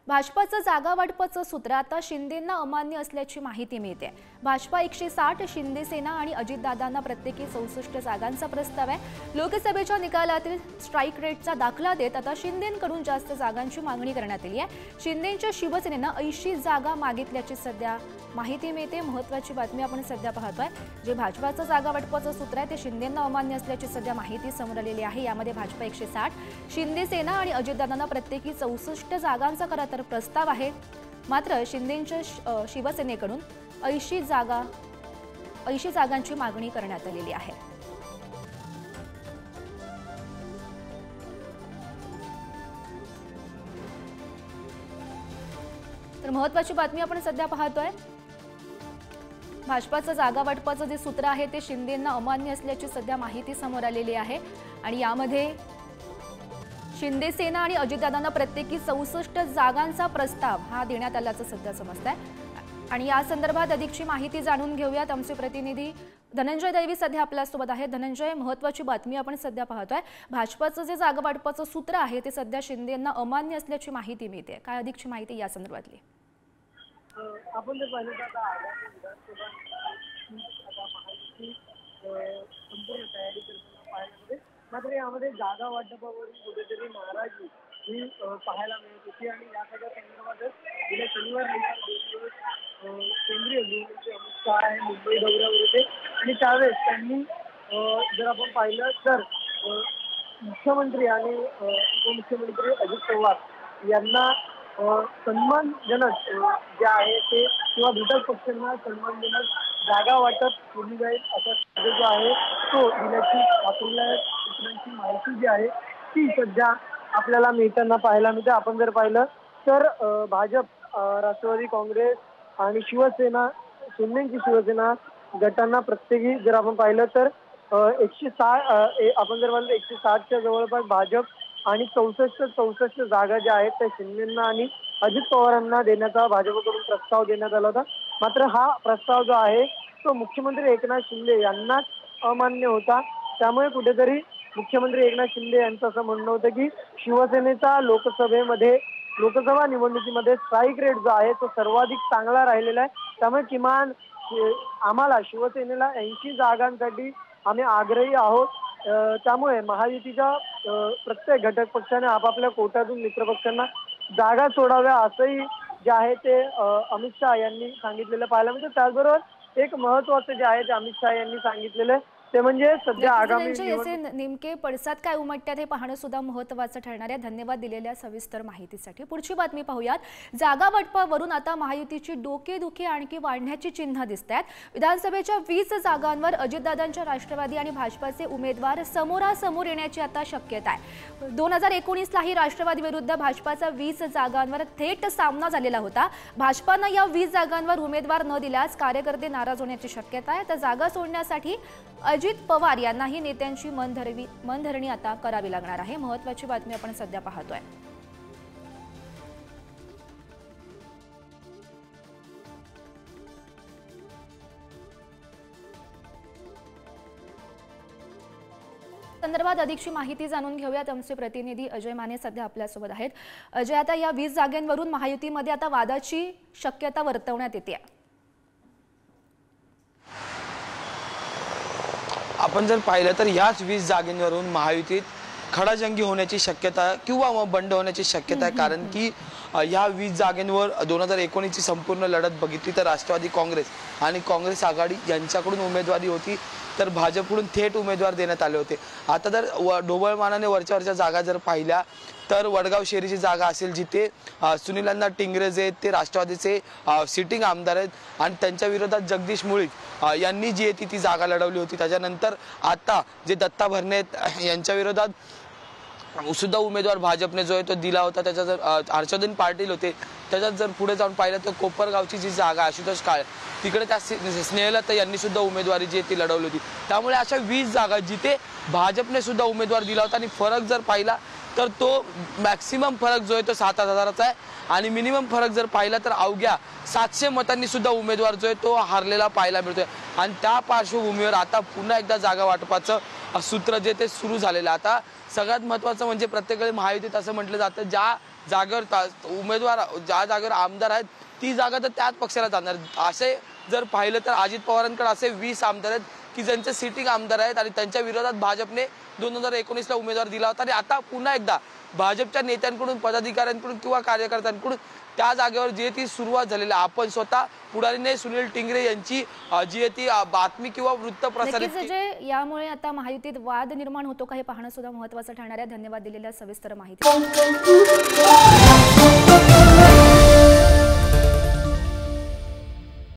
भाजपाचं जागा वाटपाचं सूत्र आता शिंदेंना अमान्य असल्याची माहिती मिळते। भाजपा 160, शिंदे सेना आणि अजितदादांना प्रत्येकी 64 जागांचा प्रस्ताव आहे। लोकसभेच्या निकालातील स्ट्राईक रेटचा दाखला देत आता शिंदेंकडून जास्त जागांची मागणी करण्यात आली आहे। शिंदेंच्या शिवसेनेनं 80 जागा मागितल्याची सध्या माहिती मिळते। महत्त्वाची बातमी आपण सध्या पाहतोय। जे भाजपाचं जागा वाटपाचं सूत्र आहे ते शिंदेंना अमान्य असल्याची सध्या माहिती समोर आलेली आहे। यामध्ये भाजपा 160, शिंदे सेना आणि अजितदादांना प्रत्येकी 64 जागांचा खरा तर प्रस्ताव आहे। मात्र शिंदेंच्या शिवसेनेकडून 80 जागांची मागणी करण्यात आलेली आहे। तर महत्त्वाची बातमी आपण सध्या पाहतोय। भाजपाचं जागा वाटपाचं जे सूत्र आहे ते शिंदेंना अमान्य असल्याची सध्या माहिती समोर आलेली आहे आणि यामध्ये शिंदे सेना आणि अजितदादांना प्रत्येकी 64 जागांचा प्रस्ताव हा देण्यात आल्याचं सध्या समजतंय। आणि या संदर्भात अधिकची माहिती जाणून घेऊयात। आमचे प्रतिनिधी धनंजय दैवी सध्या आपल्यासोबत आहेत। धनंजय, महत्त्वाची बातमी आपण सध्या पाहतोय। भाजपाचं जे जागा वाटपाचं सूत्र आहे ते सध्या शिंदेंना अमान्य असल्याची माहिती मिळते। काय अधिकची माहिती या संदर्भातली? आपण जर पाहिलं तर आता आगामी विधानसभा महायुती संपूर्ण तयारी करताना पाहायला मिळते। मात्र यामध्ये जागा वाटपावरून कुठेतरी नाराजी ही पाहायला मिळत होती आणि या सगळ्या संदर्भातच गेल्या शनिवारी केंद्रीय गृहमंत्री अमित शहा हे मुंबई दौऱ्यावर होते आणि त्यावेळेस त्यांनी जर आपण पाहिलं तर मुख्यमंत्री आणि उपमुख्यमंत्री अजित पवार यांना सन्मानजनक जे आहे ते किंवा घटक पक्षांना सन्मानजनक जागा वाटप केली जाईल असा जो आहे तो दिल्याची आपल्याला सूत्रांची माहिती जी आहे ती सध्या आपल्याला मिळताना पाहायला मिळते। आपण जर पाहिलं तर भाजप, राष्ट्रवादी काँग्रेस आणि शिवसेना, शिंदेची शिवसेना गटांना प्रत्येकी जर आपण पाहिलं तर 160 आपण जर पाहिलं 160च्या जवळपास भाजप आणि 64 जागा ज्या आहेत त्या शिंदेंना आणि अजित पवारांना देण्याचा भाजपकडून प्रस्ताव देण्यात आला होता। मात्र हा प्रस्ताव जो आहे तो मुख्यमंत्री एकनाथ शिंदे यांनाच अमान्य होता। त्यामुळे कुठेतरी मुख्यमंत्री एकनाथ शिंदे यांचं असं म्हणणं होतं की शिवसेनेचा लोकसभा निवडणुकीमध्ये स्ट्राईक रेट जो आहे तो सर्वाधिक चांगला राहिलेला आहे। त्यामुळे किमान आम्हाला शिवसेनेला 80 जागांसाठी आम्ही आग्रही आहोत। त्यामुळे महायुतीच्या प्रत्येक घटक पक्षाने आपापल्या कोट्यातून मित्रपक्षांना जागा सोडाव्या असंही जे आहे ते अमित शहा यांनी सांगितलेलं पाहायला मिळतं। त्याचबरोबर एक महत्त्वाचं जे आहे ते अमित शहा यांनी सांगितलेलं ते म्हणजे सध्या आगामी नेमके पडसाद काय उमटतात हे पाहणं सुद्धा महत्त्वाचं ठरणार आहे। धन्यवाद दिलेल्या सविस्तर माहितीसाठी। पुढची बातमी पाहूयात। जागा वाटपावरून आता महायुतीची डोकेदुखी आणखी वाढण्याची चिन्ह दिसतात। विधानसभेच्या 20 जागांवर अजितदादांच्या राष्ट्रवादी आणि भाजपाचे उमेदवार समोरासमोर येण्याची आता शक्यता आहे। 2019लाही राष्ट्रवादी विरुद्ध भाजपाचा 20 जागांवर थेट सामना झालेला होता। भाजपानं या 20 जागांवर उमेदवार न दिल्यास कार्यकर्ते नाराज होण्याची शक्यता आहे। तर जागा सोडण्यासाठी अजित पवार यांनाही नेत्यांची मनधरणी आता करावी लागणार आहे। महत्त्वाची बातमी आपण सध्या पाहतोय। संदर्भात अधिकची माहिती जाणून घेऊयात। आमचे प्रतिनिधी अजय माने सध्या आपल्यासोबत आहेत। अजय, आता या 20 जागांवरून महायुतीमध्ये आता वादाची शक्यता वर्तवण्यात येते। आपण जर पाहिलं तर याच 20 जागेवरून महायुतीत खडाजंगी होण्याची शक्यता किंवा मग बंड होण्याची शक्यता आहे। कारण की या 20 जागेंवर 2019ची संपूर्ण लढत बघितली तर राष्ट्रवादी काँग्रेस आणि काँग्रेस आघाडी यांच्याकडून उमेदवारी होती, तर भाजपकडून थेट उमेदवार देण्यात आले होते। आता जर ढोबळमानाने वरच्या जागा जर पाहिल्या तर वडगाव शेरीची जागा असेल जिथे सुनील टिंगरे जे ते राष्ट्रवादीचे सिटिंग आमदार आहेत आणि त्यांच्या विरोधात जगदीश मुळीक यांनी जी ती जागा लढवली होती। त्याच्यानंतर आता जे दत्ता भरणे यांच्या विरोधात सुद्धा उमेदवार भाजपने जो आहे तो दिला होता। त्याचा जर हर्षवर्धन पाटील होते, त्याच्यात जर पुढे जाऊन पाहिलं तर कोपरगावची जी जागा आशुतोष काळे तिकडे त्या स्नेहलता यांनी सुद्धा उमेदवारी जी ती लढवली होती। त्यामुळे अशा 20 जागा जिथे भाजपने सुद्धा उमेदवार दिला होता आणि फरक जर पाहिला तर तो मॅक्सिमम फरक जो आहे तो 7,000चा आहे आणि मिनिमम फरक जर पाहिला तर अवघ्या 700 मतांनी सुद्धा उमेदवार जो आहे तो हारलेला पाहायला मिळतोय। आणि त्या पार्श्वभूमीवर आता पुन्हा एकदा जागा वाटपाचं सूत्र जे ते सुरू झालेलं। आता सगळ्यात महत्त्वाचं म्हणजे प्रत्येक वेळी महायुतीत असं म्हटलं जातं ज्या जागेवर उमेदवार ज्या जागेवर आमदार आहेत ती जागा तर त्याच पक्षाला जाणार। असे जर पाहिलं तर अजित पवारांकडे असे 20 आमदार आहेत की ज्यांचे सिटिंग आमदार आहेत आणि त्यांच्या विरोधात भाजपने 2019ला उमेदवार दिला होता आणि आता पुन्हा एकदा भाजपच्या नेत्यांकडून, पदाधिकाऱ्यांकडून किंवा कार्यकर्त्यांकडून त्या जागेवर जी ती सुरुवात झालेली आहे। आपण स्वतः पुढारीने सुनील टिंगरे यांची जी ती बातमी किंवा वृत्त प्रसारित जे यामुळे आता महायुतीत वाद निर्माण होतो का हे पाहणं सुद्धा महत्त्वाचं ठरणार आहे। धन्यवाद दिलेल्या सविस्तर माहिती।